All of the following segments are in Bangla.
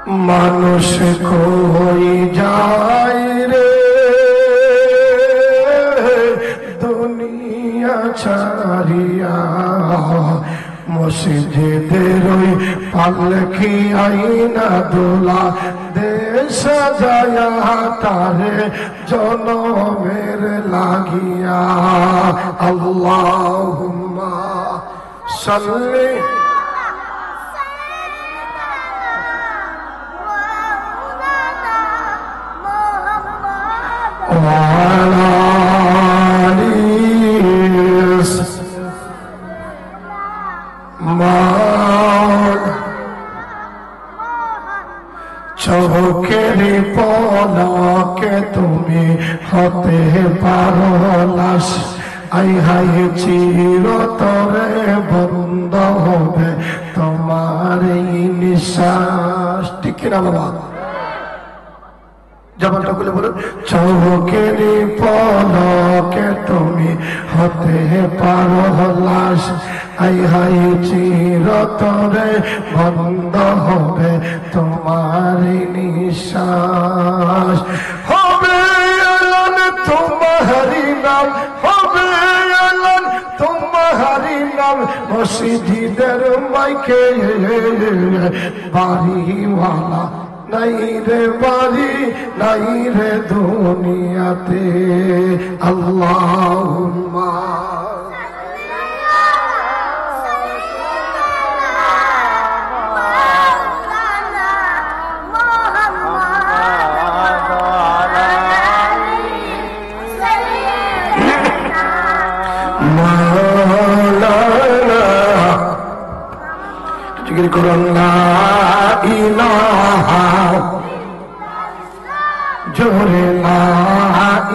মানুষ কই যায় রে দুনিয়া ছাড়িয়া, মসজিদের ওই পালকি আইনা দোলা দেশ সাজায়া তারে জনমের লাগিয়া। আল্লাহুম্মা সাল্লি চোখের পলকে তুমি হতে পারো লাশ, আই হাই চিরতরে বন্ধ হবে তোমার এই নিঃশ্বাস। ঠিক কিনা বাবা? জবানটা খুলে বলুন। চোখের পলকে তুমি হতে পারো লাশ, আই হাই চিরতরে বন্ধ হবে তোমার নিঃশ্বাস। হবে এলান তোমারি নাম, হবে এলান তোমারি নাম, মসজিদের মাইকে বাড়িওয়ালা নাই রে বাড়ি নাই রে দুনিয়াতে। আল্লাহুম্মা জিকির করুন লা ইলাহা, জোরে লা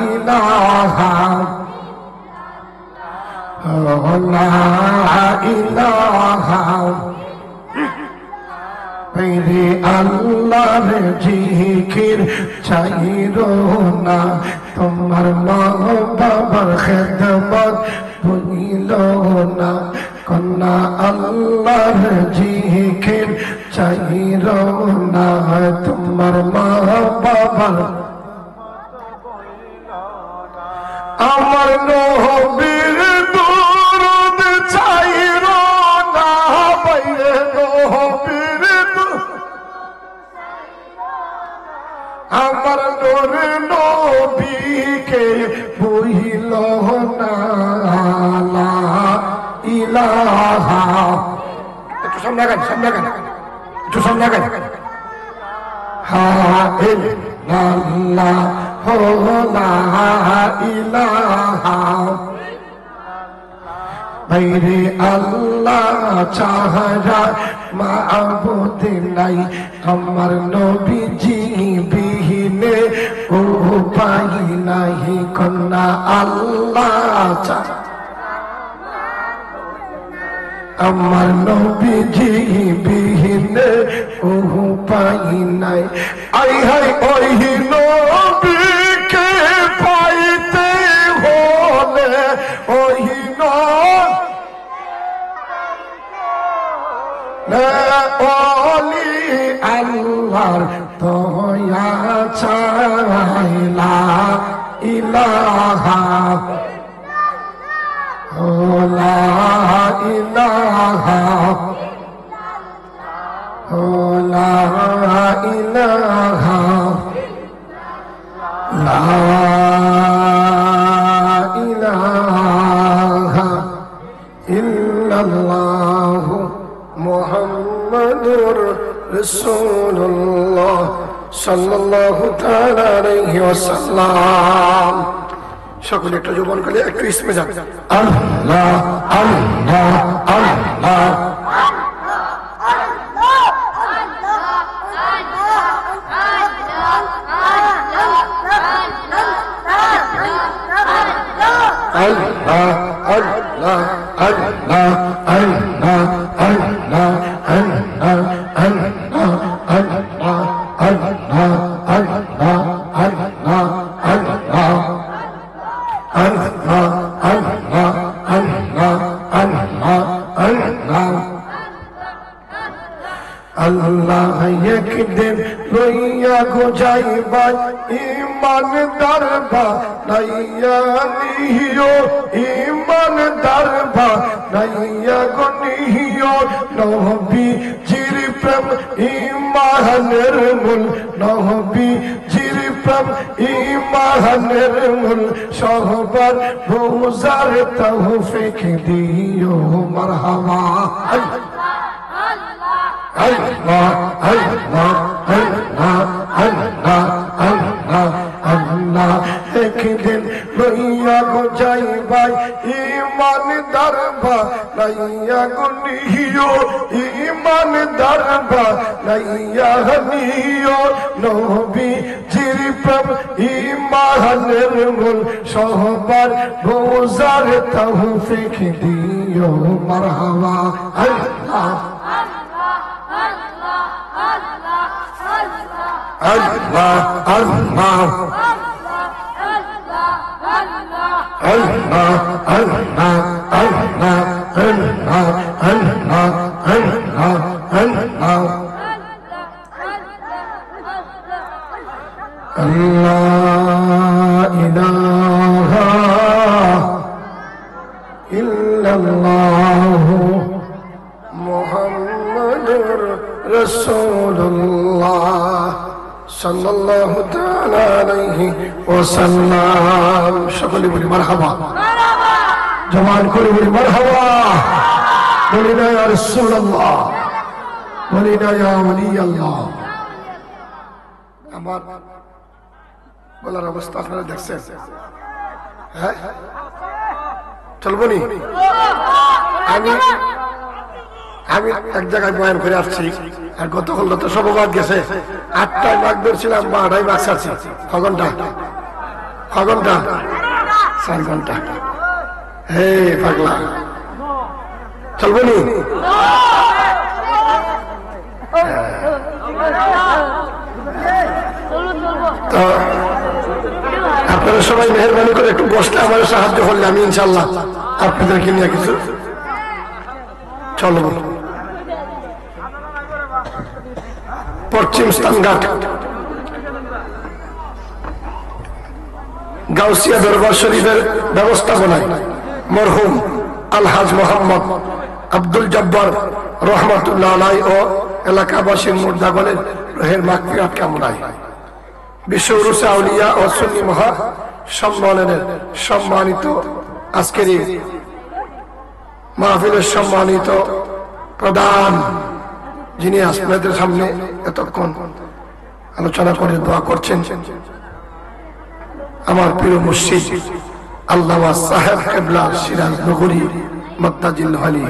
ইলাহা, লা ইলাহা। মেরে আল্লাহর জিকির চাইরো না, তোমার মা বাবার খেদমত ভুলিল না, কন্যা আল্লাহর জিকির চাইরো না, তোমার মা বাবার। আমার নবীর দুরূদ চাইরো না, বাইরে নবীর আমার নূর নবীকে ভুলিল না, লা ইলাহা। একটু সামনে আগান, সামনে আগান, একটু সামনে আগান। হা ইল্লাল্লাহ লা ইলাহা, বাইরে আল্লাহ চাহারা মাবুদ নাই, আমার নবীজি বিহীনে উপায় নাই, কন্যা আল্লাহ আমার নবীজি বিহীনে উপায় নাই। আই হাই ওই নবীকে পাইতে হলে ওই ওলি আল্লাহর দয়া চাইলা ইলাহা, লা ইলাহা, লা ইলাহা, লা ইলাহা ইল্লাল্লাহু মুহাম্মাদুর রাসূলুল্লাহ সাল্লাল্লাহু তাআলা আলাইহি ওয়াসাল্লাম। সকলে একটা জবান করে একটু ইসমে যান। আল্লাহ আল্লাহ আল্লাহ Allah Allah Allah Allah Allah Allah Allah Allah Allah Allah Allah Allah Allah Allah Allah Allah Allah একদিন লইয়া গো যাইবা ইমানদার বানাইয়া নিও ইমানদার বানাইয়া গো নিও নবীজির প্রেম ইমানের মূল নবীজির প্রেম ইমানের মূল সহবার বুঝার তৌফিক দিও মারহাবা আল্লাহ আল্লাহ আল্লাহ আল্লাহ আল্লাহ আল্লাহ একদিন লইয়া গো যাইবাই ইমানদার বানাইয়া গো নিও ইমানদার বানাইয়া নিও নবীজির প্রেম ইমানের মূল সহবার বুঝার তৌফিক দিও মারহাবা আল্লাহ Allah, Allah, Allah, Allah, Allah, Allah, Allah, Allah, Allah. Allah ilaha illallah Muhammadur Rasulullah sallallahu ta'ala alayhi wa sallam সকলে বলি মারহাবা জমান করে বলি মারহাবা বলি না ইয়া রাসূলুল্লাহ বলি না ইয়া ওলি আল্লাহ আমার বলার অবস্থা আপনারা দেখছেন হ্যাঁ চলবনি আমি এক জায়গায় বয়ান করে আসছি আর গতকাল তো সববাদ গেছে 8টায় মাঘ ধরছিলাম 12টায় মাঘ ছাড়ছি ক ঘন্টা 4 ঘন্টা হে পাগলা চলবো নি তো আপনারা সবাই মেহরবানি করে একটু বসলে আমার সাহায্য করলে আমি ইনশাল্লাহ আপনাদেরকে নিয়ে কিছু চলবো পশ্চিম স্থানঘাট গাউসিয়া দরবার শরীফের ব্যবস্থাপনায় মরহুম আলহাজ মোহাম্মদ আব্দুল জব্বার রহমাতুল্লাহ আলাইহি ও এলাকাবাসীর মুর্দাগণের রোহের মাগফিরাত কামনায় বিশ্ব উরুসে আউলিয়া ও সুন্নি মহা সম্মেলনের সম্মানিত আজকের মাহফিলের সম্মানিত প্রধান যিনি আপনাদের সামনে এতক্ষণ আলোচনা করে দোয়া করছেন আমার প্রিয় মুর্শিদ আল্লামা সাহেব কিবলা সিরাজ নগরী মক্তাজিল আলী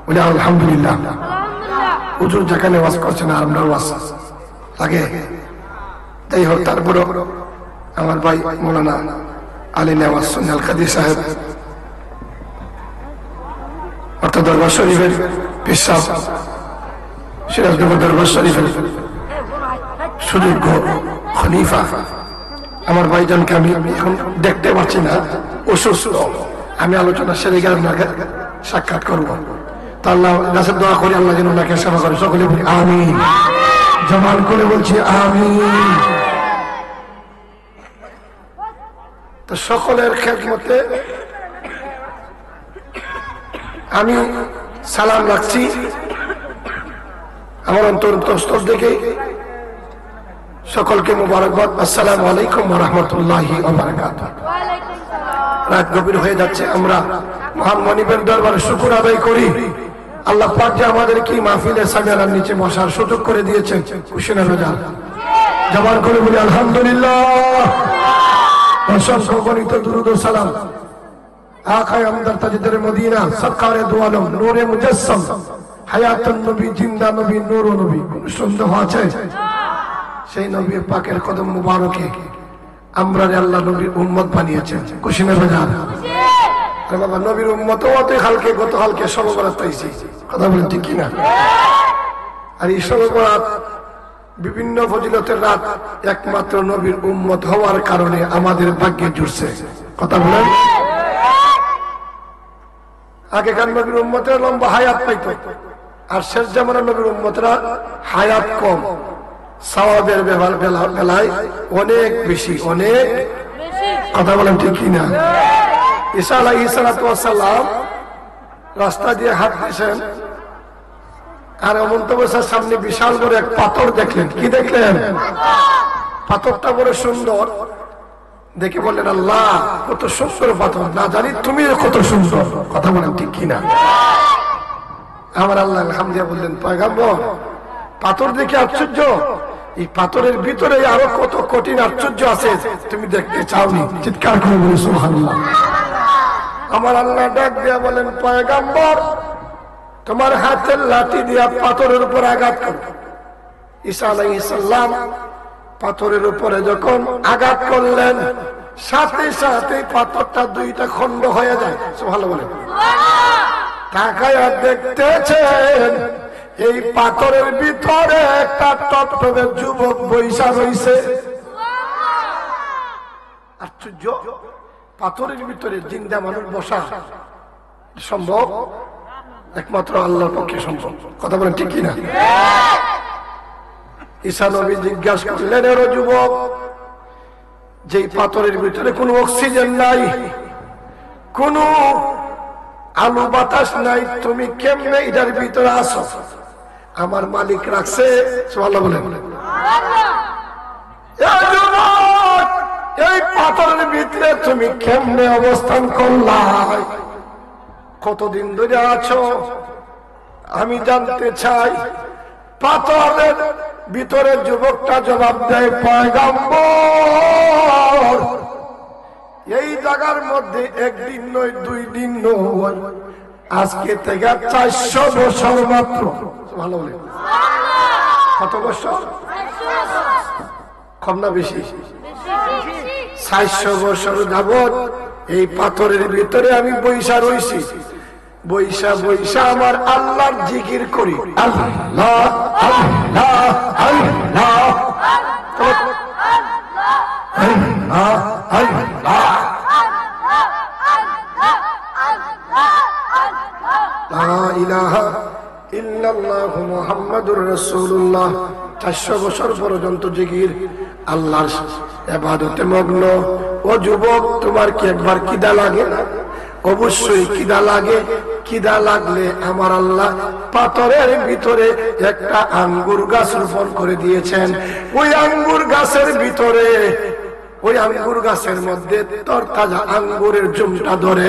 বলে আলহামদুলিল্লাহ হুজুর যেখানে ওয়াজ করছেন আমরা ওয়াজ লাগে তাই হোক তারপরে আমার ভাই মৌলানা আলী নেওয়াজ সুন্নাল কাদির সাহেব অর্থাৎ দরবার শরীফের পেশাব সিরাজনগর দরবার শরীফের সুযোগ্য খলিফা আমার ভাইজানকে আমি এখন দেখতে পাচ্ছি না অসুস্থ আমি আলোচনা সেরে গেলে আপনাকে সাক্ষাৎ করবো তা আল্লাহ গাছের দোয়া করি আল্লাহ যেন ওনাকে সেবা করে সকলে বলি আমিন জমান করে বলছি আমিন তো সকলের খেদমতে আমি সালাম রাখছি আমার অন্তরস্থল থেকে সকলকে মুবারকবাদ আসসালামু আলাইকুম ওয়া রাহমাতুল্লাহি ওয়া বারাকাতুহু রাত গভীর হয়ে যাচ্ছে আমরা মহান মনিবের দরবারে শুকর আদায় করি আল্লাহ পাক যে আমাদেরকে মাহফিলে সামিয়ানার নিচে বসার সুযোগ করে দিয়েছেন খুশি না রোজার জবান করে বলি আলহামদুলিল্লাহ অসংখ্য গণিত দুরূদ ও সালাম আকায়ে আমদার তাজদারে মদিনা সরকারে দু আলম নূরে মুজাসসাম হায়াতুন নবী জিন্দা নবী নূর নবী কোন সন্দেহ আছে সেই নবীর পাকের কদম মুবারকে আমরা আল্লাহ নবীর উম্মত বানিয়েছেন খুশি না রোজার আরে বাবা নবীর উম্মত ওতে কালকে গতকালকে সর্বরাত পাইছি কথা বলেন ঠিক কিনা আর এই সর্বরাত বিভিন্ন ফজিলতের রাত একমাত্র নবীর উম্মত হওয়ার কারণে আমাদের ভাগ্যে জুড়ছে কথা বলেন আগেকার নবীর উম্মতেরা লম্বা হায়াত পাইতো আর শেষ জামানার নবীর উম্মতরা হায়াত কম সওয়াবের বেলায় অনেক বেশি, অনেক। কথা বলেন ঠিক কিনা? ঈসা আলাইহিস সালাম রাস্তা দিয়ে হাঁটতেছেন, আর অনন্তবসার সামনে বিশাল বড় এক পাথর দেখলেন। কি দেখলেন? পাথরটা বড় সুন্দর দেখে বললেন, আল্লাহ কত সুন্দর পাথর, না জানি তুমি কত সুন্দর। কথা বলেন ঠিক কিনা? আমার আল্লাহ আলহামদুলিল্লাহ বললেন, পয়গম্বর পাথর দেখে আশ্চর্য, এই পাথরের ভিতরে আরো কত কঠিন আশ্চর্য আছে তুমি দেখতে চাওনি? চিৎকার করে বলি সুবহানাল্লাহ। আমার আল্লাহ ডাক দিয়া বলেন, পয়গম্বর তোমার হাতের লাঠি দিয়া পাথরের উপর আঘাত করো। ঈসা আলাইহিস সালাম পাথরের উপরে যখন আঘাত করলেন, সাথে সাথে পাথরটা দুইটা খণ্ড হয়ে যায়। সুবহানাল্লাহ বলেন। তাকায়া দেখতেছেন এই পাথরের ভিতরে একটা টপটপে যুবক বৈশা রইছে। আশ্চর্য, পাথরের ভিতরে জিন্দা মানুষ বসা সম্ভব? একমাত্র আল্লাহর পক্ষে সম্ভব। কথা বলেন ঠিক কিনা? ঈসা নবী জিজ্ঞাসা করলেন, এর যুবক, যেই পাথরের ভিতরে কোনো অক্সিজেন নাই, কোনো আলো বাতাস নাই, তুমি কেমনে এটার ভিতরে আসো? আমার মালিক রাখছে। সুবহানাল্লাহ বলেন। এই পাথরের ভিতরে তুমি কেমনে অবস্থান করলা? কতদিন ধরে আছো আমি জানতে চাই। পাথরের ভিতরে যুবকটা জবাব দেয়, পয়গম্বর এই জায়গার মধ্যে একদিন নয়, 2 দিন নয়, আজকে থেকে 400 বছর মাত্র। ভালো বলে। কত বছর? কম না বেশি? 400 বছর যাবত এই পাথরের ভিতরে আমি বৈশা রইছি। বৈশা বৈশা আমার আল্লাহর জিকির করি। আল্লাহ আল্লাহ আল্লাহ আল্লাহ আল্লাহ। লা ইলাহা ইল্লাল্লাহু মুহাম্মাদুর রাসূলুল্লাহ। 400 বছর পর্যন্ত জিকির, আল্লাহর ইবাদতে মগ্ন। ও যুবক, তোমার কি একবার কিদা লাগে না? অবশ্যই কিদা লাগে। কিদা লাগলে আমার আল্লাহ পাথরের ভিতরে একটা আঙ্গুর গাছ রোপণ করে দিয়েছেন। ওই আঙ্গুর গাছের ভিতরে, ওই আঙ্গুর গাছের মধ্যে তরতাজা আঙ্গুরের জুমটা ধরে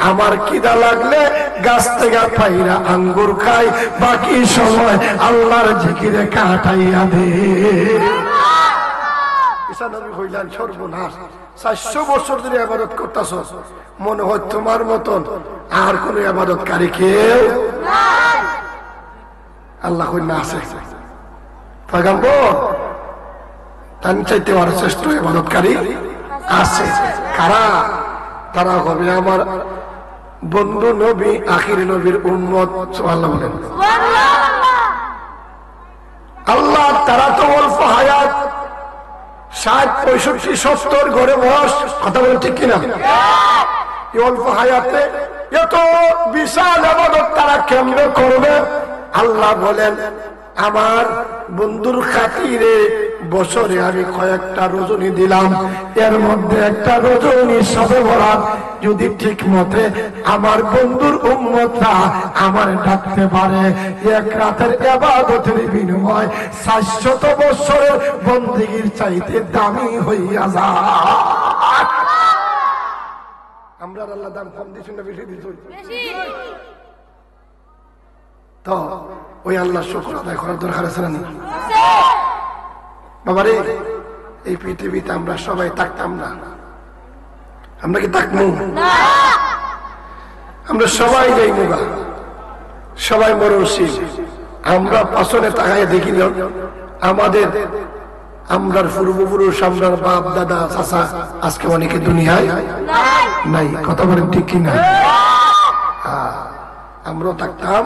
আমার কিদা লাগলে গাছ থেকে পাইরা আঙ্গুর খাই, বাকি সময় আল্লাহর জিকিরে কাটাইয়া দে। ঈসা নবী হইলেন সর্বনাশ, 400 বছর ধরে ইবাদত করতেছ, মনে হয় তোমার মতন আর কোন ইবাদতকারী কেউ নাই। আল্লাহ কইনা আছে। পয়গম্বর তার চাইতে আর শ্রেষ্ঠ ইবাদতকারী আছে। কারা? তারা হবে আমার বন্ধু নবী, আখির নবীর উম্মত। সুবহানাল্লাহ বলেন। আল্লাহ তারা তো অল্প হায়াত, 60, 65, 70 ঘরে বয়স। কথা বলেন ঠিক কিনা? এই অল্প হায়াতে এত বিশাল ইবাদত তারা কেমনে করবে? আল্লাহ বলেন, আমার বন্ধুর খাতিরে বছরে আমি কয়েকটা রজনী দিলাম, এর মধ্যে একটা রজনী সবে বরাত যদি ঠিক মতে আমার বন্ধুর উম্মতরা আমার ডাকতে পারে, এক রাতের ইবাদতের বিনিময় 400 বছরের বন্দেগীর চাইতে দামি হইয়া যায়। আমরা আল্লাহ দাম কম দিচ্ছি না বেশি দিচ্ছি? তো ওই আল্লাহ শুকর আদায় করার দরকার আছে না? বাবারে, এই পৃথিবীতে আমরা সবাই থাকতাম না। আমরা কি থাকবো? আমরা সবাই যাই মুগা, সবাই মরণশীল। আমরা পাশনে তাকায় দেখি না আমাদের, আমরার পূর্বপুরুষ, আমরার বাপ দাদা চাচা আজকে অনেকে দুনিয়ায় নাই। কথা বলেন ঠিক কিনা? আমরাও থাকতাম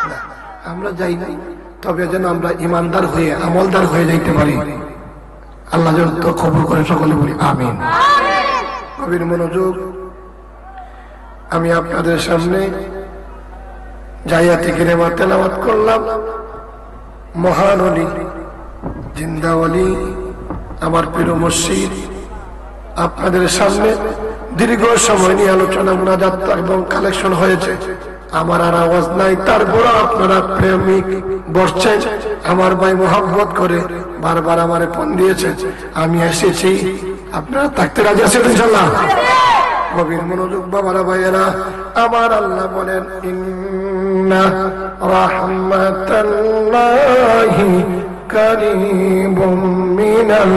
না, আমরা যাই নাই। তবে যেন আমরা ইমানদার হয়ে আমলদার হয়ে যাইতে পারি। আল্লাহ যেন তো কবুল করে, সকলে বলি আমিন। গভীর মনোযোগ। আমি আপনাদের সামনে জাইয়াতে কিরেমা তেলাওয়াত করলাম। মহান ওলি জিন্দাওয়ালি আমার প্রিয় মুর্শিদ আপনাদের সামনে দীর্ঘ সময় নিয়ে আলোচনা মুনাজাত এবং কালেকশন হয়েছে। আমার আর আওয়াজ নাই, তারপর আপনারা প্রেমিক বসছেন, আমার ভাই মোহাম্মত করে বারবার আমারে ফোন দিয়েছেন। আমি এসেছি, আপনারা থাকতে রাজি আছেন ইনশাআল্লাহ? গভীর মনোযোগ বাবারা ভাইয়েরা, আমার আল্লাহ বলেন ইন্না রাহমাতাল্লাহি কারীবুম মিনাল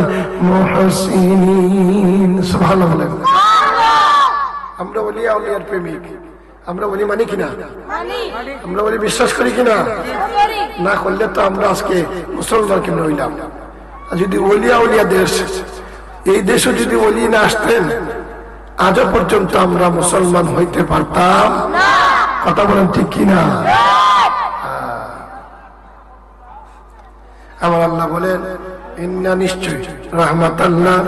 মুহসিনিন। সুবহানাল্লাহ বলেন। আমরা বলি আউলিয়ার প্রেমিক, আমরা বলি মানি কিনা? আমরা বলি বিশ্বাস করি কিনা? না করলে তো আমরা আজকে মুসলমান কেন হইলাম? যদি ওলিয়া উলিয়া দেশ, এই দেশে যদি ওলি না আসতেন আজও পর্যন্ত আমরা মুসলমান হইতে পারতাম না। কথা বলেন ঠিক কিনা? আমার আল্লাহ বলেন ইন্না নিশ্চয় রাহমাতাল্লাহ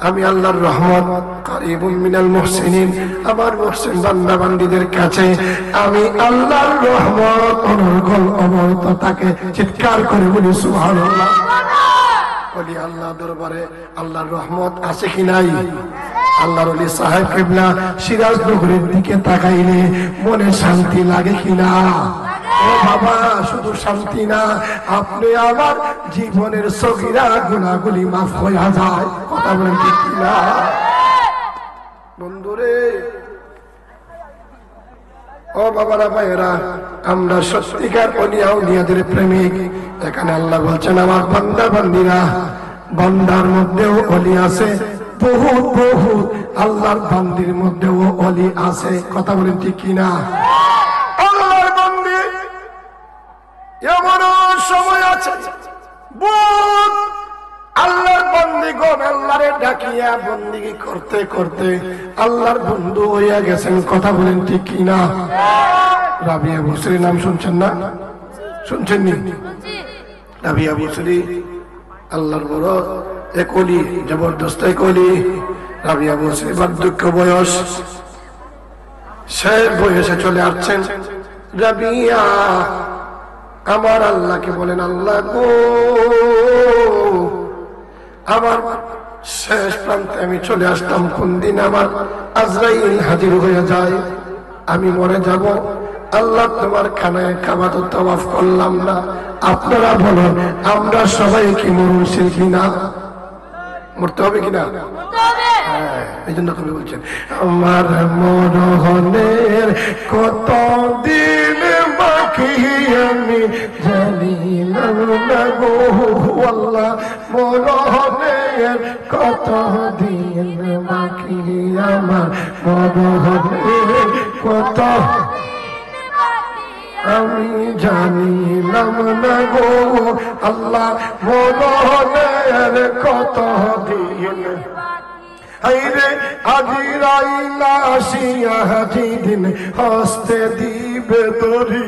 আমি আল্লাহর রহমত কারীবুম মিনাল মুহসিনিন আমার মুহসিন বান্দা বান্দীদের কাছে আমি আল্লাহর রহমত অনর্গল অমরত তাকে চিৎকার করে বলি সুবহানাল্লাহ। বলি আল্লাহ দরবারে আল্লাহর রহমত আছে কি নাই? আল্লাহর ওলি সাহেব কিবলা সিরাজ নগরের দিকে তাকাইলে মনে শান্তি লাগে কিনা? ও বাবা, শুধু শান্তি না, আপনি আমার জীবনের সগীরা গুনাহগুলি মাফ হয়ে যায়। কথা বলেন ঠিক কিনা? বন্ধুরে, ও বাবারা ভাইয়েরা, আমরা সত্যিকার ওলিয়া উলিয়াদের প্রেমিক। এখানে আল্লাহ বলছেন আমার বান্দা বান্দীরা, বান্দার মধ্যেও ওলি আছে, বহুত বহুত আল্লাহর বান্দির মধ্যেও ওলি আছে। কথা বলেন ঠিক কিনা? আল্লাহর বান্দি এমন সময় আছে বহুত আল্লাহর বন্দিগণ আল্লাহরে ডাকিয়া বন্দিগি করতে করতে আল্লাহর বন্ধু হইয়া গেছেন। কথা বলেন ঠিক কিনা? রাবিয়া বুসরি নাম শুনছেন না? শুনছেন নি? রাবিয়া বুসরি আল্লাহর বড় এক ওলি, জবরদস্ত এক ওলি। রাবিয়া বুসরি বার্ধক্য বয়স, সে বয়সে চলে আসছেন। রাবিয়া আমার আল্লাহকে বলেন আল্লাহ গো, আমার শেষ প্রান্তে আমি চলে আসতাম, কোন দিন আমার আজরাইল হাজির হয়ে যায়, আমি মরে যাব। আল্লাহ তোমার খানায় কাবা তো তাওয়াফ করলাম না। আপনারা বলেন আমরা সবাই কি মরণশীল কিনা? মরতে হবে কিনা? এই জন্য কবি বলছেন আমার মরণের কত দিন বাকি আমি জানিলাম না গো আল্লাহ, মরণের কত দিন বাকি আমার মরণের কত আমি জানিলাম না গো আল্লাহ, মরণের কত দিন। হাইরে আজরাইল আসিয়া যেদিন হস্তে দিবে দড়ি,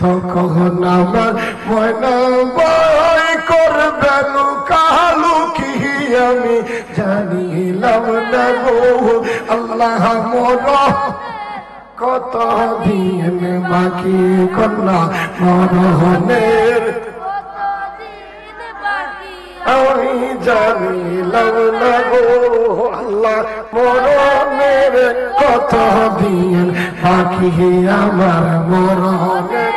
তখন আমার ময়না বই করবে লুকালুকি আমি জানিলাম না গো আল্লাহ, মরণ কত দিন বাকি কন্যা মরণের আমি জানিলাম না গো আল্লাহ, মরণের কত দিন বাকি আমার মরণের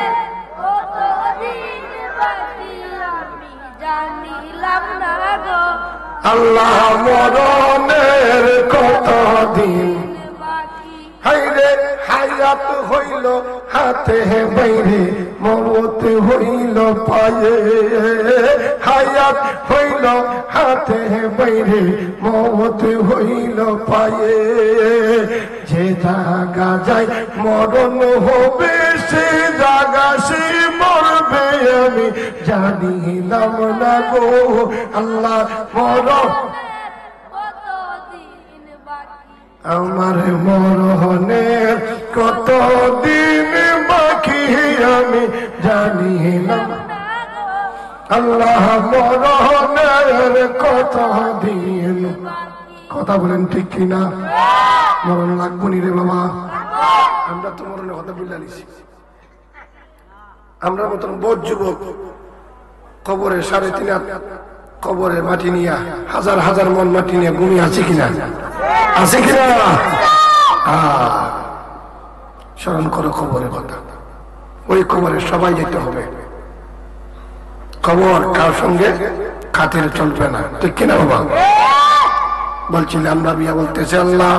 আল্লাহ, মরণের কত দিন। হাইরে হায়াত হইল হাতে বাইরে, মমত হইল পায়ে, হায়াত হইল হাতে বাইরে, মমত হইল পায়ে। যে জাগা যায় মরণ হবে, সে জাগা সে মরবে আমি জানিলাম না গো আল্লাহ, মরণ আমার মরণের কত দিন বাকি আমি জানিলাম আল্লাহ, মরণের কত দিন। কথা বলেন ঠিক কিনা? মরণ লাগবো নি রে বাবা? আমরা তো মরণের কথা বলে আনিছি। আমরা মতন বহুত যুবক কবরে 3.5 হাত কবরের মাটি নিয়ে হাজার হাজার মন মাটি নিয়ে ঘুমিয়ে আছে কিনা? আছে কিনা? স্মরণ করো কবরের কথা। ওই কবরে সবাই যেতে হবে। কবর কার সঙ্গে খাতির চলবে না, ঠিক কিনা বাবা? বলছিলাম রাবিয়া বলতেছে, আল্লাহ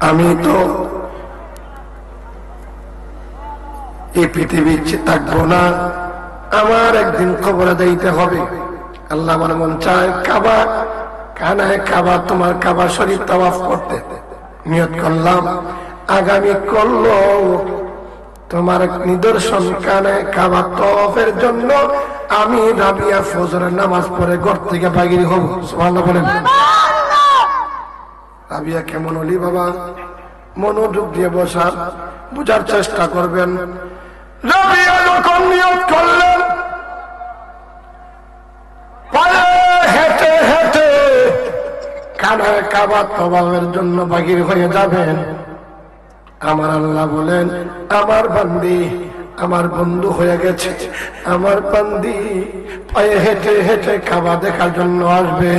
আমি তো এই পৃথিবীর থাকবো না, আমার একদিন কবরে যাইতে হবে। আল্লাহ আমার মন চায় কাবা কানায় কাবা তোমার কাবা শরীফ তাওয়াফ করতে। নিয়ত করলাম আগামী করলো তোমার নিদর্শন কানায় কাবা তাওয়াফের জন্য আমি রাবিয়া ফজরের নামাজ পড়ে ঘর থেকে বাহির হব। সুবহানাল্লাহ বলেন। রাবিয়া কেমন হলি বাবা? মনোযোগ দিয়ে বসা, বুঝার চেষ্টা করবেন। রাবিয়া যখন নিয়ত করলেন পায়ে হেঁটে হেঁটে কানায় কাবা তাওয়াফের জন্য বাহির হয়ে যাবেন, আমার আল্লাহ বলেন আমার বান্দি আমার বন্ধু হয়ে গেছে, আমার বান্দি পায়ে হেঁটে হেঁটে কাবা দেখার জন্য আসবে।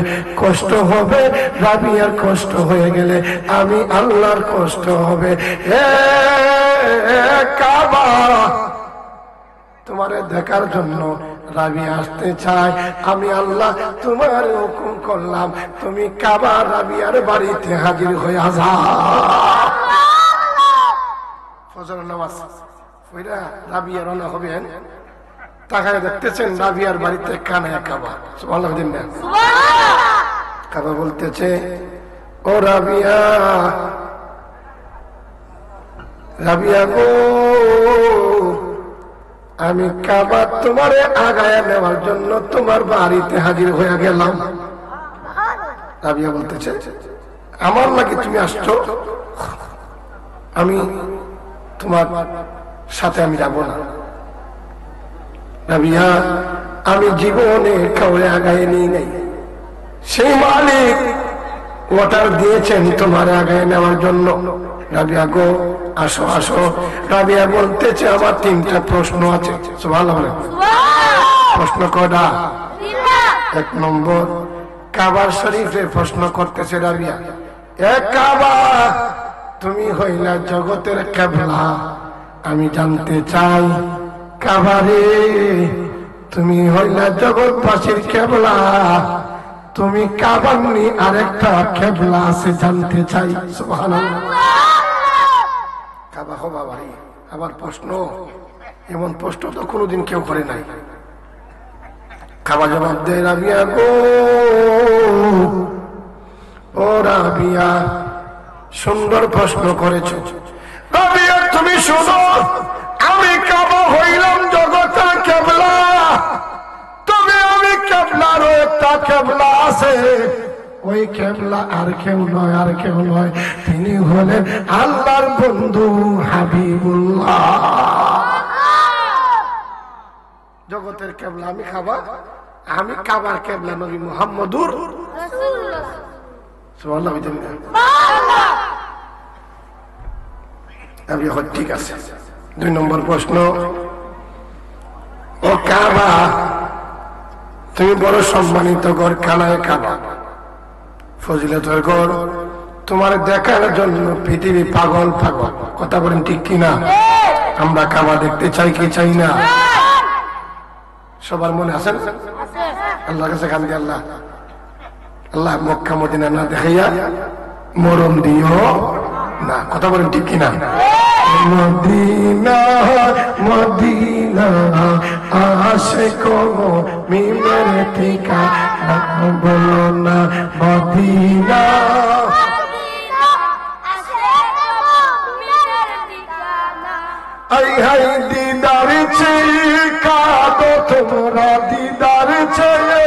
কষ্ট হবে, রাবিয়ার কষ্ট হয়ে গেলে আমি আল্লাহর কষ্ট হবে। কাবা তোমারে দেখার জন্য রাবিয়া আসতে চায়, আমি আল্লাহ তোমার হুকুম করলাম তুমি কাবা রাবিয়ার বাড়িতে হাজির হয়ে আসা। ফজর নামাজ ওইরা রাবিয়া রওনা হবেন, তাকায় দেখতেছেন রাবিয়ার বাড়িতে কানায় কাবা। সুবহানাল্লাহ দিন না কাবা বলতেছে, ও রাবিয়া, রাবিয়া গো, আমি কাবা তোমারে আগায় নেওয়ার জন্য তোমার বাড়িতে হাজির হয়ে গেলাম। রাবিয়া বলতেছে, আমার নাকি তুমি আসছো, আমি তোমার সাথে আমি যাবো না। রাবিয়া, আমি জীবনে কাউরে আগায় নিই নাই, সেই মালিক অর্ডার দিয়েছেন তোমার আগায় নেওয়ার জন্য। রাবিয়া গো, আসো আসো। রাবিয়া বলতেছে, আমার 3টা প্রশ্ন আছে। সুবহানাল্লাহ বলেন। প্রশ্ন কয়টা? 1 নম্বর, কাবার শরীফে প্রশ্ন করতেছে রাবিয়া, এ কাবা তুমি হইলা জগতের কিবলা, আমি জানতে চাই কাবারে তুমি হইলা জগৎবাসীর কিবলা, তুমি কাবার নি আরেকটা কিবলা আছে জানতে চাই। সুবহানাল্লাহ। কাবা হবা ভাই, আবার প্রশ্ন, এমন প্রশ্ন তো কোনোদিন কেউ করে নাই। কাবা জবাব দেয়, রাবিয়া গো, ও রাবিয়া সুন্দর প্রশ্ন করেছ। রাবিয়া তুমি শোনো, আমি কাবা হইলাম জগতের কিবলা, তবে আমি কিবলার একটা কিবলা আছে, ওই কিবলা আর কেউ নয়, আর কেউ নয়, তিনি হলেন আল্লাহর বন্ধু হাবিবুল্লাহ। জগতের কিবলা আমি কাবা, আমি কাবার কিবলা নবী মুহাম্মদুর রাসূলুল্লাহ। সুবহানাল্লাহ। ঠিক আছে। 2 নম্বর প্রশ্ন, ও কাবা তুমি বড় সম্মানিত ঘর, কানায় কাবা ফজিলতের ঘর, তোমার দেখার জন্য পৃথিবী পাগল পাগল। কথা বলেন ঠিক কিনা? আমরা কাবা দেখতে চাই কি চাই না? সবার মনে আছেন? আল্লাহর কাছে কান্দি, আল্লাহ আল্লাহ মক্কা মদিনা না দেখাইয়া মরণ দিও না। কথা বলেন ঠিক কিনা? মদিনা মদিনা আশিক মিমের ঠিকানা, বলো না মদিনা। আই হাই দিদার চেয়ে কাঁদো তোমরা, দিদার চেয়ে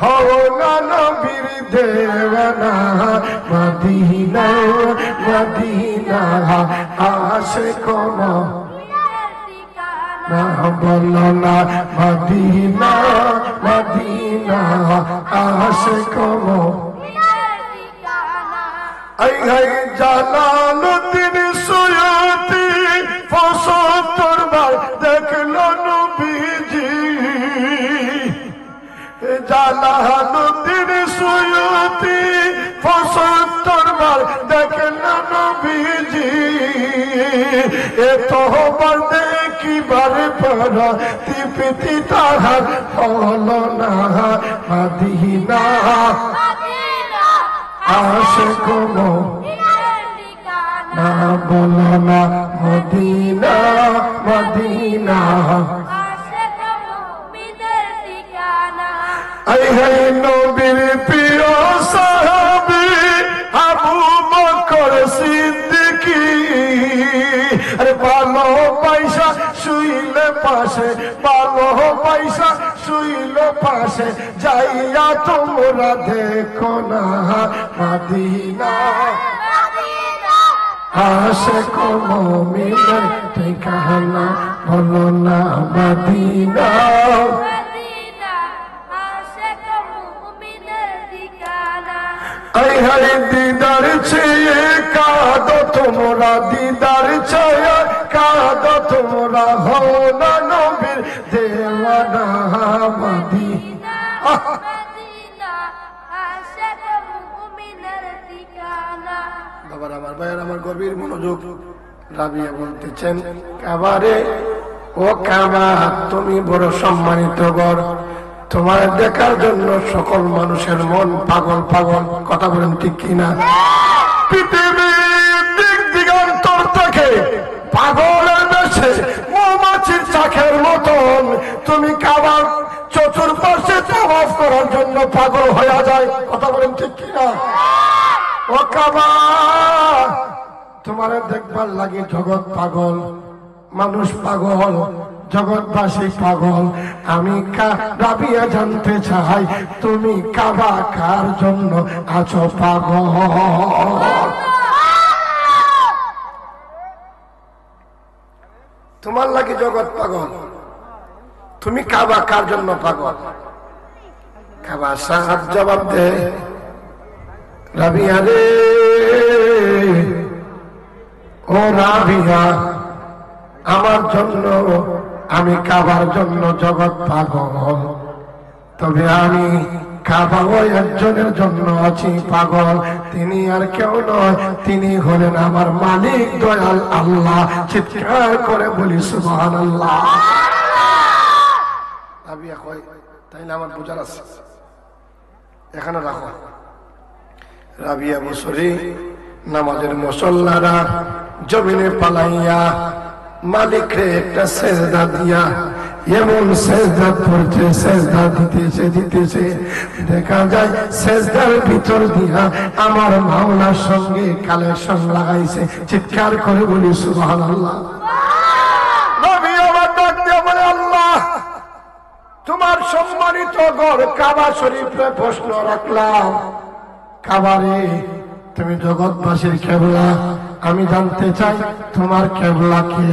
হও না নবীর দেওয়ানা, মদিনা মদিনা আশিক না, বলো না মদিনা মদিনা আশিক। আই হাই জালালুদ্দিন সুয়ুতি ৭৫ বার দেখলো জালালুদ্দিন সুয়ুতি ৭৫ বার দেখেন না নবীজি এতবার দেখিবার পর তৃপ্তি তাহার হলো না মদিনা আশিক না বলো না মদিনা মদিনা আই হে নবীর প্রিয় সাহাবী আবু বকর সিদ্দিকী আরে ভালো পয়সা শুইলে পাশে ভালো পয়সা শুইল পাশে যাইয়া তোমরা দেখো না মদিনা আশিক মুমিনের ঠিকানা বলো না মদিনা আই হায় দিদার চেয়ে কাঁদো তোমরা দিদার চেয়ে কাঁদো তোমরা হও না নবীর দেওয়ানা মদিনা বাবার আমার ভাইয়ের আমার গভীর মনোযোগ রাবিয়া বলতেছেন কাবারে ও কাবা তুমি বড় সম্মানিত ঘর তোমার দেখার জন্য সকল মানুষের মন পাগল পাগল কথা বলেন ঠিক কিনা পৃথিবীর দিক দিগন্তর থেকে পাগলের দেশে মৌমাছির চাকের মতন তুমি কাবার চতুর্পাশে তাওয়াফ করার জন্য পাগল হয়ে যায় কথা বলেন ঠিক কিনা ও কাবা তোমার দেখবার লাগে জগৎ পাগল মানুষ পাগল জগৎবাসী পাগল আমি রাবিয়া জানতে চাই তুমি কাবা কার জন্য আছো পাগল তোমার লাগে জগৎ পাগল তুমি কাবা কার জন্য পাগল কাবা সাহাব জবাব দে রাবিয়া রে ও রাবিয়া আমার জন্য আমি কাবার জন্য জগৎ পাগল তবে আমি কাবা ওই একজনের জন্য আছি পাগল তিনি আর কেউ নয় তিনি হলেন আমার মালিক দয়াল আল্লাহ চিৎকার করে বলি সুবহানাল্লাহ রাবিয়া কই তাইলে আমার বুঝার আছে এখানে রাখো রাবিয়া বছরে নামাজের মুসল্লারা জমিনে পালাইয়া মালিক রে একটা সেজদা দিয়া এমন সেজদা করছে সেজদা দিতেছে দেখা যায় সেজদার ভিতর দিয়া আমার মাওলার সঙ্গে কালেকশন লাগাইছে চিৎকার করে বলি সুবহানাল্লাহ নবী আমার ডাক দিয়ে বলে আল্লাহ তোমার সম্মানিত ঘর কাবা শরীফে প্রশ্ন রাখলাম কাবারে তুমি জগৎবাসীর কেবলা আমি জানতে চাই তোমার কেবলা কে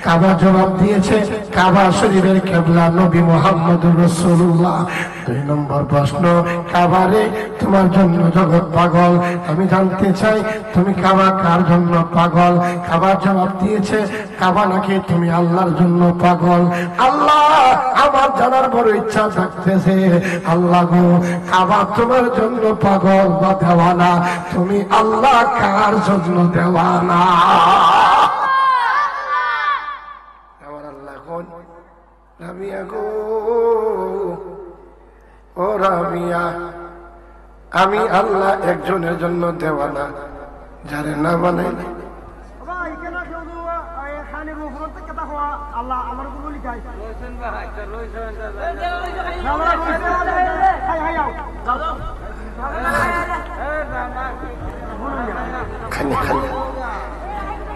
কাবা জবাব দিয়েছে কাবা শরীফের কেবলা নবী মুহাম্মদুর রাসূলুল্লাহ 2 নম্বর প্রশ্ন কাবারে তোমার জন্য জগৎ পাগল আমি জানতে চাই তুমি কাবা কার জন্য পাগল কাবা জবাব দিয়েছে কাবা নাকি তুমি আল্লাহর জন্য পাগল আল্লাহ আমার জানার বড় ইচ্ছা থাকতেছে আল্লাহ গো কাবা তোমার জন্য পাগল বা দেওয়ানা তুমি আল্লাহ কার জন্য দেওয়ানা আমার আল্লাহ কোন রাবিয়া গো ও রাবিয়া আমি আল্লাহ একজনের জন্য দেওয়ানা যারে না মানে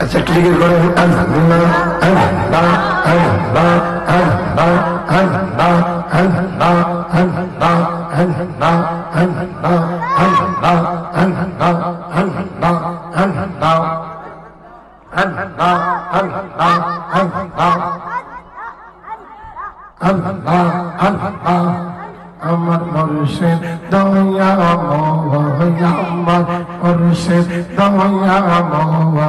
আচ্ছা ঠিক করে আল্লাহ আল্লাহ আল্লাহ আল্লাহ আল্লাহ আল্লাহ আল্লাহ আল্লাহ আল্লাহ আল্লাহ আল্লাহ আল্লাহ আল্লাহ আল্লাহ আল্লাহ আমার মুর্শিদ দয়া মওয়া আমার মুর্শিদ দয়া মওয়া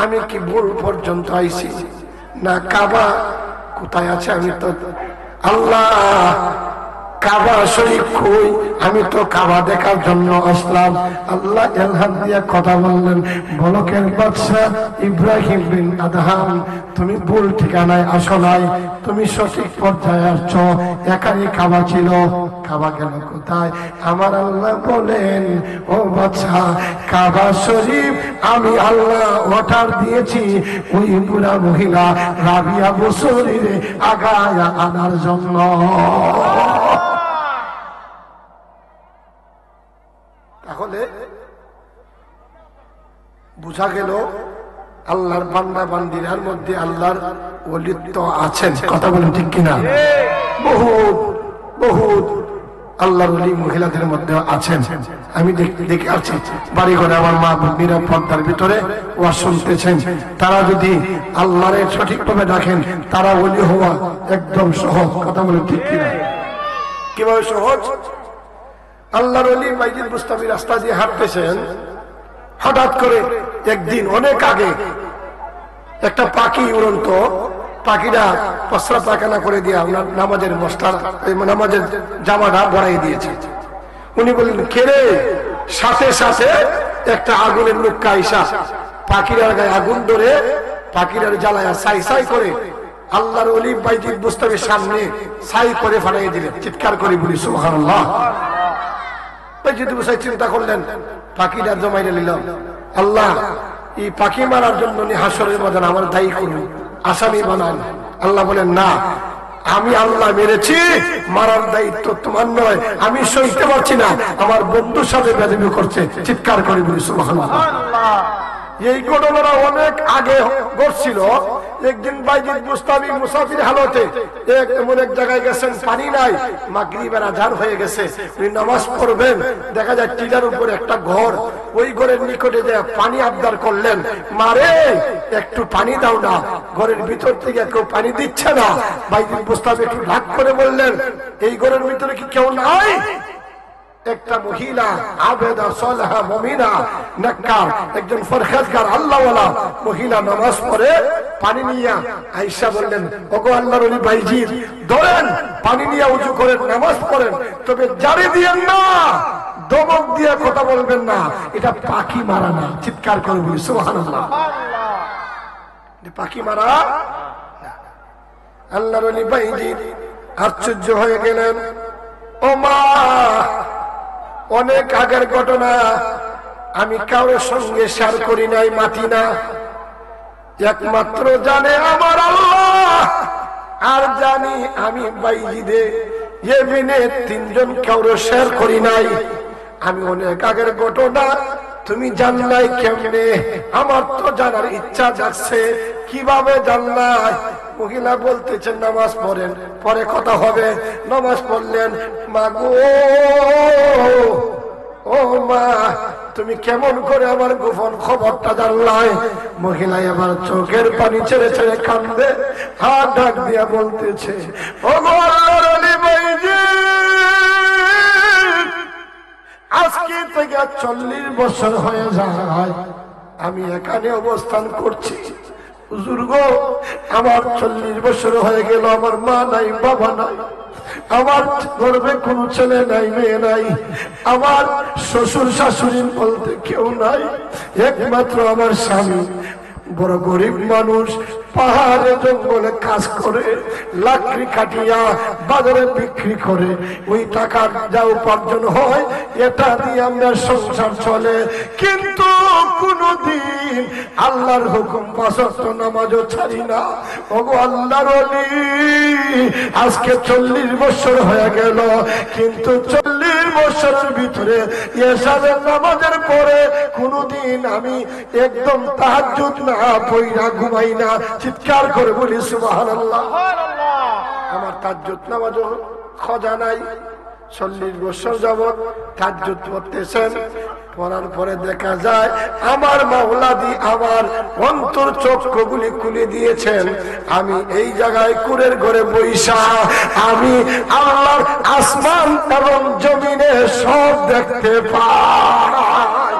আমি কি ভুল পর্যন্ত আইছি না কাবা কোথায় আছে? আমি তো আল্লাহ কাবা শরীফ কই? আমি তো কাবা দেখার জন্য আসলাম। আল্লাহ এলহাম দিয়া কথা বললেন, বলকের বাদশা ইব্রাহিম বিন আদহাম, তুমি ভুল ঠিকানায় আসো নাই, তুমি সঠিক পর্যায়ে আসছো। এখানে কাবা ছিল, কাবা গেল কোথায়? আমার আল্লাহ বলেন, ও বাদশা, কাবা শরীফ আমি আল্লাহ অর্ডার দিয়েছি ওই বুড়া মহিলা রাবিয়া বসরিরে আগায় আনার জন্য। তাহলে বুঝা গেল আল্লাহর বান্দা বান্দিরার মধ্যে আল্লাহর ওলিত্ব আছেন। কথা বলেন ঠিক কিনা? বহুত বহুত আল্লাহর ওলি মহিলাদের মধ্যে আছেন। আমি দেখে আছি বাড়ি ঘরে আমার মা বোনেরা পর্দার ভিতরে ওয়াজ শুনতেছেন। তারা যদি আল্লাহরে সঠিকভাবে ডাকেন তারা ওলি হওয়া একদম সহজ। কথা বলেন ঠিক কিনা? কিভাবে সহজ? আল্লাহর ওলি বাইজিদ বুস্তামি রাস্তা দিয়ে হাঁটতেছেন, হঠাৎ করে একদিন অনেক আগে একটা পাখি উড়ন্ত, পাখিরা পসরা পায়খানা করে দিয়ে ওনার নামাজের মশলা নামাজের জামাটা বড়াই দিয়েছে। উনি বললেন, কেরে? সাথে সাথে একটা আগুনের মুক্কা আইসা পাখিরার গায়ে আগুন ধরে পাখিরার জ্বালায়া সাই সাই করে আল্লাহর ওলি বাইজিদ বুস্তামির সামনে সাই করে ফাটাই দিলেন। চিৎকার করে বলি সুবহানাল্লাহ। চিন্তা করলেন, পাখিটা জমাইলে নিল, আল্লাহ এই পাখি মারার জন্য হাসরের ময়দানে আমার দায়ী করুন, আসামি বানান। আল্লাহ বলেন, না, আমি আল্লাহ মেরেছি, মারার দায়িত্ব তোমার নয়, আমি সইতে পারছি না, আমার বন্ধুর সাথে বেয়াদবি করছে। চিৎকার করে বলি সুবহানাল্লাহ। এই ঘটনাটা অনেক আগে ঘটছিল। একদিন বাইজিদ বুস্তামি মুসাফির হালতে এমন এক জায়গায় গেছেন, পানি নাই, মাগরিবের আজান হয়ে গেছে, উনি নামাজ পড়বেন। দেখা যায় টিলার উপর একটা ঘর, ওই ঘরের নিকটে যে পানি আবদার করলেন, মারে একটু পানি দাও না। ঘরের ভিতর থেকে কেউ পানি দিচ্ছে না। বাইজিদ বুস্তামি একটু রাগ করে বললেন, এই ঘরের ভিতরে কি কেউ নাই? একটা মহিলা আবেদা সালেহা মুমিনা নেককার, একজন ফরহেজগার আল্লাহওয়ালা মহিলা নামাজ পড়ে পানি নিয়ে আয়েশা বললেন, ওগো আল্লাহর ওলি বাইজিদ, ধরেন পানি নিয়ে উযু করেন, নামাজ পড়েন, তবে জারি দিয়েন না, দমক দিয়ে কথা বলবেন না, এটা পাখি মারা না। চিৎকার করে বলি সুবহানাল্লাহ। পাখি মারা না। আল্লাহর ওলি বাইজিদ আশ্চর্য হয়ে গেলেন, ও মা, অনেক আগের ঘটনা, আমি কারোর সঙ্গে শেয়ার করি নাই, মাতি না, একমাত্র জানে আমার আল্লাহ, আর জানি আমি বাইজিদে ইয়েমেনে তিনজন কারোর শেয়ার করি নাই। আমি অনেক আগের ঘটনা তুমি জানলাই কেমনে? আমার তো জানার ইচ্ছা যাচ্ছে, কিভাবে জানলাই? মহিলা বলতেছেন, নামাজ পড়েন, পরে কথা হবে। নামাজ পড়লেন, মাগো ও মা, তুমি কেমন করে আমার গোপন খবরটা জানলাই? মহিলা এবার চোখের পানি ছেড়ে ছেড়ে কান্দে, হাত ডাক দিয়া বলতেছে, ও গো আল্লাহর ওলি বাইজিদ, আজকে থেকে 40 বছর হয়ে যায় আমি এখানে অবস্থান করছি। হুজুর গো, আমার 40 বছর হয়ে গেল, আমার মা নাই, বাবা নাই, আমার গর্ভে কোনো ছেলে নাই, মেয়ে নাই, আমার শ্বশুর শাশুড়ি বলতে কেউ নাই, একমাত্র আমার স্বামী বড় গরিব মানুষ, পাহাড়ে জঙ্গলে কাজ করে, লাকড়ি কাটিয়া বাজারে বিক্রি করে, ওই টাকার যা উপার্জন হয় এটা দিয়ে আমরা সংসার চলে। কিন্তু কোনদিন আল্লাহর হুকুম 5 ওয়াক্ত নামাজও ছাড়ি না। ওগো আল্লাহর ওলি, আজকে 40 বছর হয়ে গেল, কিন্তু 40 বছরের ভিতরে এশারের নামাজের পরে কোনদিন আমি একদম তাহাজ্জুদ না পইরা ঘুমাই না। চিৎকার করে বলি সুবহানাল্লাহ। আমার তাহাজ্জুদ নামাজও খজা নাই। 40 বছর যাবত তাহাজ্জুদ পড়তেছেন, পড়ার পরে দেখা যায় আমার মাওলাদি আমার অন্তর চক্ষুগুলি খুলে দিয়েছেন। আমি এই জায়গায় কুরের ঘরে বৈশা আমি আল্লাহর আসমান এবং জমিনে সব দেখতে পাই।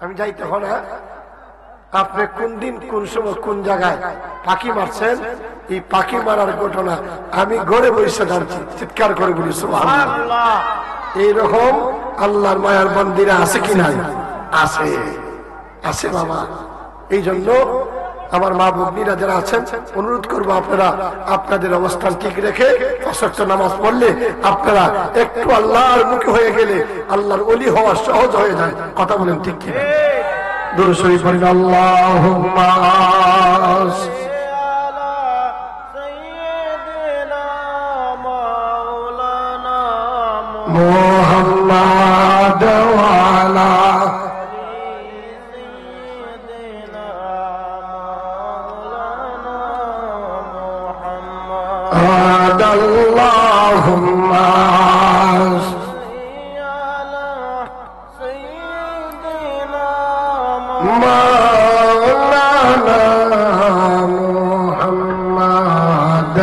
আমি যাইতে হয় না, আপনি কোন দিন কোন সময় কোন জায়গায় পাখি মারছেন, এই পাখি মারার ঘটনা আমি ঘরে বসে জানছি। চিৎকার করে বলি সুবহানাল্লাহ। এইরকম আল্লাহর মায়ার বান্দিরা আছে কি নাই? আছে, আছে বাবা। এই জন্য আমার মা ভগ্নীরা যারা আছেন, অনুরোধ করবো আপনারা আপনাদের অবস্থান ঠিক রেখে ৫ ওয়াক্ত নামাজ পড়লে আপনারা একটু আল্লাহর মুখে হয়ে গেলে আল্লাহর ওলি হওয়া সহজ হয়ে যায়। কথা বলেন ঠিক কিনা? দুরূদ শরীফ পড়েন। আল্লাহুম্মা মুহাম্মাদ ওয়া আলা Allahumma Maulana Muhammad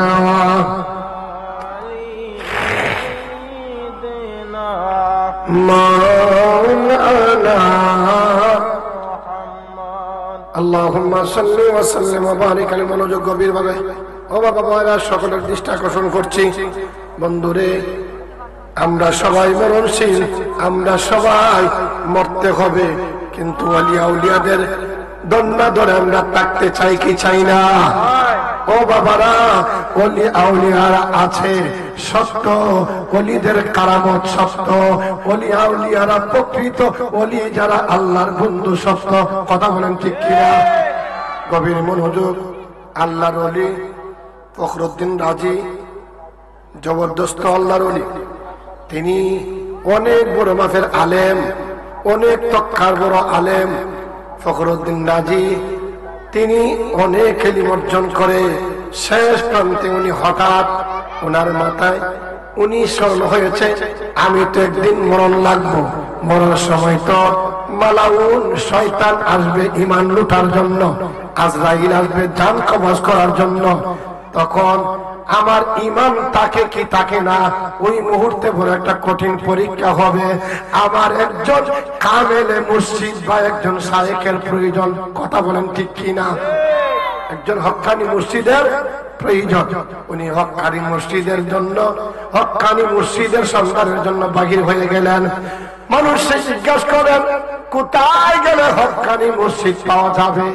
Maulana Allahumma salli wa sallim wa barik alayhi। মনোযোগ গভীর ভাবে ও বাবা ভাইরা সকলের দৃষ্টি আকর্ষণ করছি। বন্ধুরে, আমরা সবাই মরণশীল, আমরা সবাই মরতে হবে, কিন্তু ওলি আউলিয়াদের দন্না ধরে আমরা থাকতে চাই কি চাই না? ও বাবারা, ওলি আউলিয়ারা আছে সত্য, ওলিদের কারামত সত্য, ওলি আউলিয়ারা প্রকৃত ওলি, যারা আল্লাহর বন্ধু সত্য। কথা বলেন ঠিক কিনা? গভীর মনোযোগ। আল্লাহর ওলি ফখরুদ্দিন রাজি জবরদস্ত আল্লাহর ওলি। তিনি অনেক বড় মাপের আলেম, অনেক তক্কার বড় আলেম। ফখরুদ্দিন রাজি তিনি অনেক ইলম অর্জন করে শেষ প্রান্তে উনি হঠাৎ ওনার মাথায় উনি স্মরণ হয়েছে, আমি তো একদিন মরণ লাগবো। মরার সময় তো মালাউন শয়তান আসবে ঈমান লুটার জন্য, আজরাইল আসবে জান কবজ করার জন্য। তখন আমার ঈমান তাকে কি তাকে না, ওই মুহূর্তে বড় একটা কঠিন পরীক্ষা হবে। আমার একজন কামেলে মুর্শিদ বা একজন শায়েখের প্রয়োজন। কথা বলেন ঠিক কি না? একজন হক্কানি মুর্শিদের প্রয়োজন। উনি হক্কানি মুর্শিদের জন্য, হক্কানি মুর্শিদের সন্ধানের জন্য বাহির হয়ে গেলেন। মানুষকে জিজ্ঞাসা করেন কোথায় গেলে হক্কানি মুর্শিদ পাওয়া যাবে?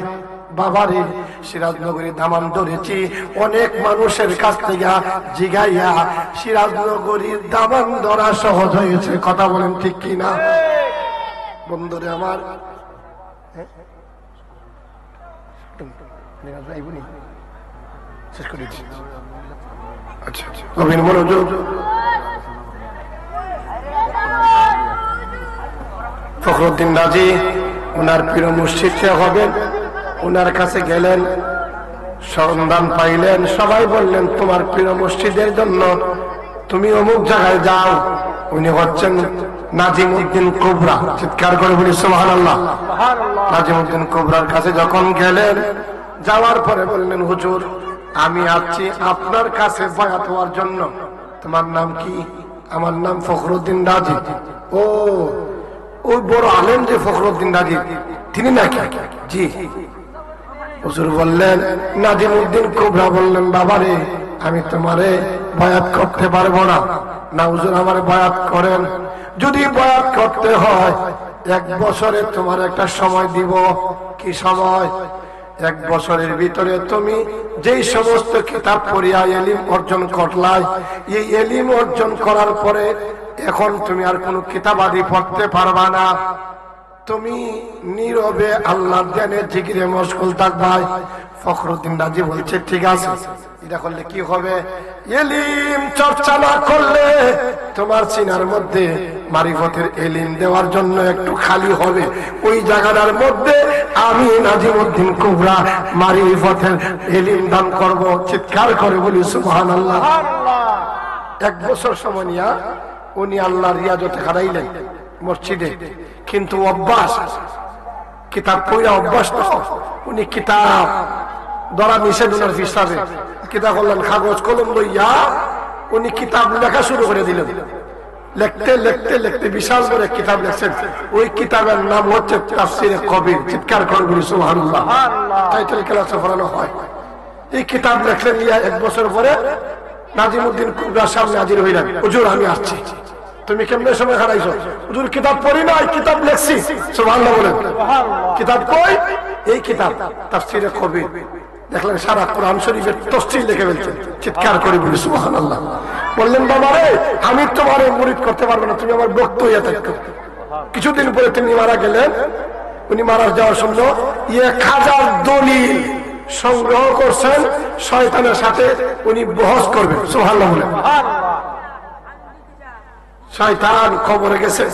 বাবারে, সিরাজনগরী দামান ধরেছি, অনেক মানুষের কাছ থেকে জিগাইয়া সিরাজনগরীর দামান ধরা সহজ হয়েছে। কথা বলেন ঠিক কি না? বন্ধুরে আমার, শেষ করে দিচ্ছি। আচ্ছা, গভীর মনোযোগ। ফখরুদ্দিন রাজি ওনার প্রিয় মুর্শিদ হবেন, ওনার কাছে গেলেন, সন্ধান পাইলেন। সবাই বললেন তোমার প্রিয় মসজিদের জন্য তুমি অমুক জায়গায় যাও। উনি হচ্ছেন নাজিমউদ্দিন কুবরা। চিৎকার করে বলি সুবহানাল্লাহ। নাজিমউদ্দিন কুবরার কাছে যখন গেলেন, যাওয়ার পরে বললেন হুজুর, আমি আসছি আপনার কাছে বায়াত হওয়ার জন্য। তোমার নাম কি? আমার নাম ফখরুদ্দিন রাজি। ও, ওই বড় আলেম যে ফখরুদ্দিন রাজি, তিনি নাকি? জি। হুজুর বললেন, নাজিমউদ্দিন কুবরা বললেন, বাবারে আমি তোমারে বায়াত করতে পারবো না। না হুজুর, আমার বায়াত করেন। যদি বায়াত করতে হয় 1 বছরে তোমার একটা সময় দিব। কি সময়? 1 বছরের ভিতরে তুমি যেই সমস্ত কিতাব পড়িয়া এলিম অর্জন করলাই, এই এলিম অর্জন করার পরে এখন তুমি আর কোনো কিতাবাদি পড়তে পারবা না। তুমি নীরবে আল্লাহর ধ্যানে জিকিরে মশগুল থাকবা। ফখরুদ্দিন রাজি বলছে ঠিক আছে। এটা করলে কি হবে? এলিম চর্চা না করলে তোমার সিনার মধ্যে মারিফতের এলিম দেওয়ার জন্য একটু খালি হবে। ওই জায়গাটার মধ্যে আমি নাজিমউদ্দিন কুবরা মারিফতের এলিম দান করব। চিৎকার করে বলি সুবহানাল্লাহ। 1 বছর সময় নিয়া উনি আল্লাহর রিয়াজতে হারাইলেন মসজিদে, কিন্তু অভ্যাস, কিতাব পড়া অভ্যাস তো। উনি কিতাব ধরা নিষেধ ওনার হিসাবে কিতাব করলেন, কাগজ কলম লইয়া উনি কিতাব লেখা শুরু করে দিলেন। লিখতে লিখতে লিখতে বিশাল বড় কিতাব লিখছেন। ওই কিতাবের নাম হচ্ছে তাফসীরে কবির। চিৎকার করে বলি সুবহানাল্লাহ। টাইটেল ক্লাসে পড়ানো হয়। এই কিতাব লিখলেন, ইয়া 1 বছর পরে নাজিমউদ্দিন কুবরার সামনে হাজির হইলেন। হুজুর আমি আসছি। তুমি কেমনে সময় হারাইছো? হুজুর কিতাব পড়ি না, কিতাব লিখছি। সুবহানাল্লাহ বলেন। কিতাব কই? এই কিতাব তাফসীরে কবির। দেখলেন সারা কোরআন শরীফের তাফসীর লিখে ফেলছেন। চিৎকার করে বলি সুবহানাল্লাহ। বললেন বাবা রে, আমি তোমারে মুরিদ করতে পারবো না, তুমি আমার ভক্ত হইয়া থাকো। কিছুদিন পরে তিনি মারা গেলেন। উনি মারা যাওয়ার সময় 1000 দলিল সংগ্রহ করছেন। শয়তানের সাথে উনি বহস করবেন। সুবহানাল্লাহ বলেন। শয়তান খবরে গেছে,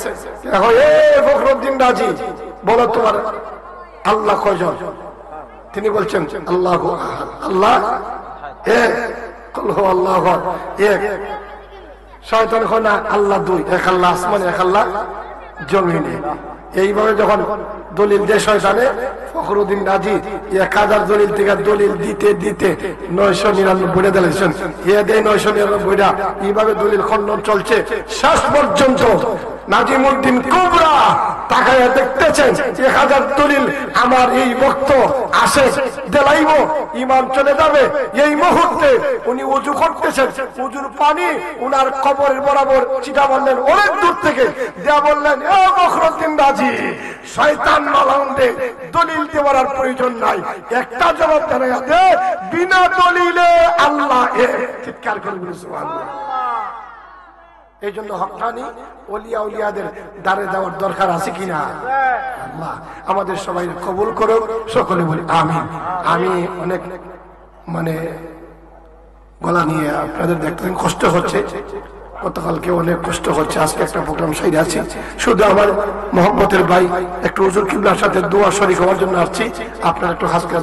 দেখো এ ফখরুদ্দিন রাজি, বলো তোমার আল্লাহ কয়জন? তিনি বলছেন আল্লাহ আল্লাহ এক, আল্লাহ এক। শয়তান কয় না, আল্লাহ 2, এক আল্লাহ আসমানে, এক আল্লাহ জমিনে। এইভাবে যখন দলিল দেয় শয়তানে, ফখরুদ্দিন রাজি 1000 দলিল থেকে দলিল দিতে দিতে 999টা দিলেন। এ দেয় 999টা। এইভাবে দলিল খণ্ডন চলছে। শেষ পর্যন্ত নাজিমউদ্দিন কুবরা তাকায়া দেখতেছেন 1000 দলিল আমার এই ভক্ত আসে দেলাইব, ইমান চলে যাবে। এই মুহূর্তে উনি ওযু করতেছেন, ওযুর পানি উনার কবরের বরাবর ছিটা বললেন অনেক দূর থেকে দেয়া, বললেন এ ফখরুদ্দিন রাজি, শয়তান মালাউন্ডে দলিল দেওয়ার আর প্রয়োজন নাই, একটা জবাব জানাইয়া দে, বিনা দলিলে আল্লাহ এক। চিৎকার করে বলি সুবহানাল্লাহ। এই জন্য হক্কানি ওলিয়া উলিয়াদের দাঁড়ে দেওয়ার দরকার আছে কিনা? আল্লাহ আমাদের সবাই কবুল করুক। সকলে বলি আমিন। আমি অনেক মানে গলা নিয়ে আপনাদের দেখতেন কষ্ট হচ্ছে, গতকালকে অনেক কষ্ট হচ্ছে, আজকে একটা প্রোগ্রাম সাইডে আছে। শুধু আমার মহব্বতের ভাই একটু হুজুর কিবলার সাথে দোয়া শরীক হওয়ার জন্য আসছি। আপনারা একটু হাসকে